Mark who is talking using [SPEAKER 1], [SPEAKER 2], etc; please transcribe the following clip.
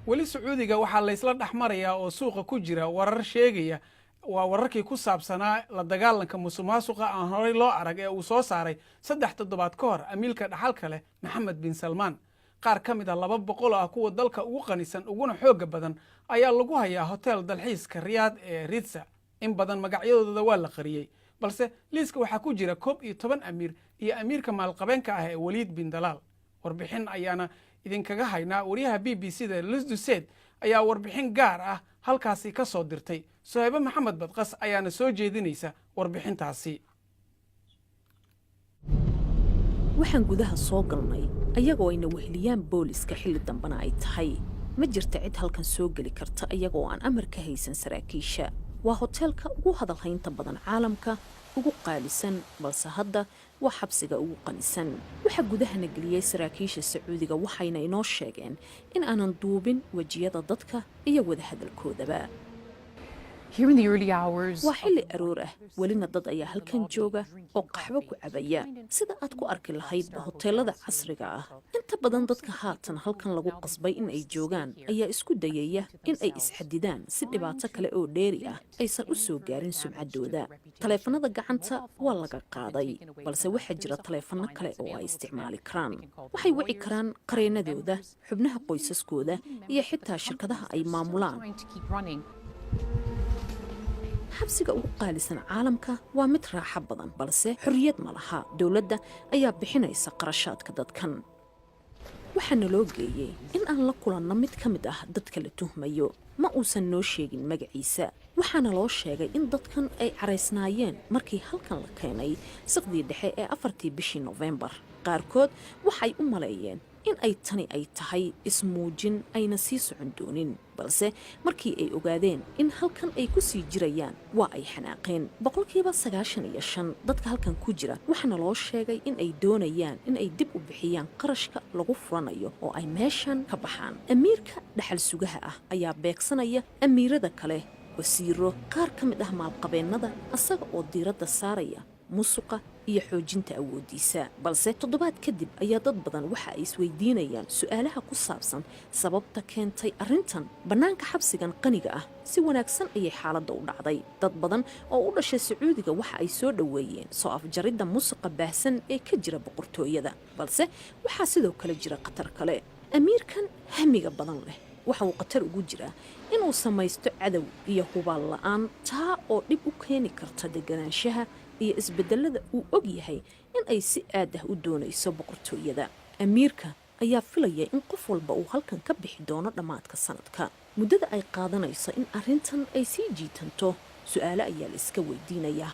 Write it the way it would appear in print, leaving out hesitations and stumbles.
[SPEAKER 1] weli Sacuudiga waxaa la isla dhaxmarayaa oo suuqa ku jira warar sheegaya waa wararkii ku saabsanaa la dagaalanka musuqmaasuqa aan horey loo arag ee uu soo saaray 3 toddobaad ka hor amiilka dhaxalka leh Maxamed bin Salmaan. qaar ka mid ah 200 ah kuwa dalka ugu qanisan uguna xooga badan ayaa lagu hayaa hotel dalxiiska Riyadh ee Ritza. in badan magacyadooda waa la qariyay, balse liiska waxaa ku jira 11 amiir iyo amiirka maalqabeenka ah ee Waliid bin Dalaal. warbixin ayaana idinkaga haynaa wariyaha BBC-da Liz Duset ayaa warbixin gaar ah halkaasi ka soo dirtay. Sohayba Maxamed Badqas ayaana soo jeedinaysa warbixintaasi.
[SPEAKER 2] waxaan gudaha soo galnay ayagoo ayna weheliyaan booliska xilli dambana ay tahay ma jirta cid halkan soo geli karta ayagoo aan amar ka haysan saraakiisha. waa hoteelka ugu hadalhaynta badan caalamka, ugu qaalisan, balse hadda waa xabsiga ugu qanisan. waxa gudahana geliyay saraakiisha Sacuudiga waxayna inoo sheegeen in aanan duubin wajiyada dadka iyo wada hadalkoodaba. waa xilli aroor ah, welina dad ayaa halkan jooga oo qaxwo ku cabaya sida aad ku arki lahaydba hoteelada casriga ah. inta badan dadka haatan halkan lagu qasbay in ay joogaan ayaa isku dayaya in ay isxadidaan si dhibaato kale oo dheeri ah aysan u soo gaarin sumcaddooda. taleefanada gacanta waa laga qaaday, balse waxaa jira taleefano kale oo ay isticmaali karaan. waxay wici karaan qareenadooda, xubnaha qoysaskooda iyo xitaa shirkadaha ay maamulaan. xabsiga ugu qaalisan caalamka waa mid raaxo badan, balse xorriyad ma laha. dowladda ayaa bixinaysa qarashaadka dadkan. waxaana loo geeyey in aan la kulanno mid ka mid ah dadka la tuhmayo. ma uusan noo sheegin magaciisa. waxaana loo sheegay in dadkan ay caraysnaayeen markii halkan la keenay saqdii dhexe ee 4tii bishii Noofembar. qaarkood waxay u maleeyeen in ay tani ay tahay ismuujin ayna sii socon doonin, balse markii ay ogaadeen in halkan ay ku sii jirayaan waa ay xanaaqeen. 95% dadka halkan ku jira waxaana loo sheegay in ay doonayaan in ay dib u bixiyaan qarashka lagu furanayo oo ay meeshan ka baxaan. amiirka dhaxal sugaha ah ayaa beegsanaya amiirada kale, wasiiro, qaar ka mid ah maalqabeennada, asaga oo diiradda saaraya musuqa iyo xoojinta awoodiisa. balse toddobaad kadib ayaa dad badan waxa ay isweydiinayaan su'aalaha ku saabsan sababta keentay arrintan. bannaanka xabsigan qaniga ah si wanaagsan ayay xaaladda u dhacday. dad badan oo u dhashay Sacuudiga waxa ay soo dhoweeyeen soo afjaridda musuqa baahsan ee ka jira boqortooyada, balse waxaa sidoo kale jira khatar kale. amiirkan hamiga badan leh waxa uu khatar ugu jiraa inuu samaysto cadow iyo hubaal la'aan, taa oo dhib u keeni karta deganaanshaha iyo isbedelada uu og yahay in ay si aad ah u doonayso boqortooyada. amiirka ayaa filaya in qof walba uu halkan ka bixi doono dhammaadka sanadka. muddada ay qaadanayso in arrintan ay sii jiitanto, su'aalo ayaa la iska weydiinayaa.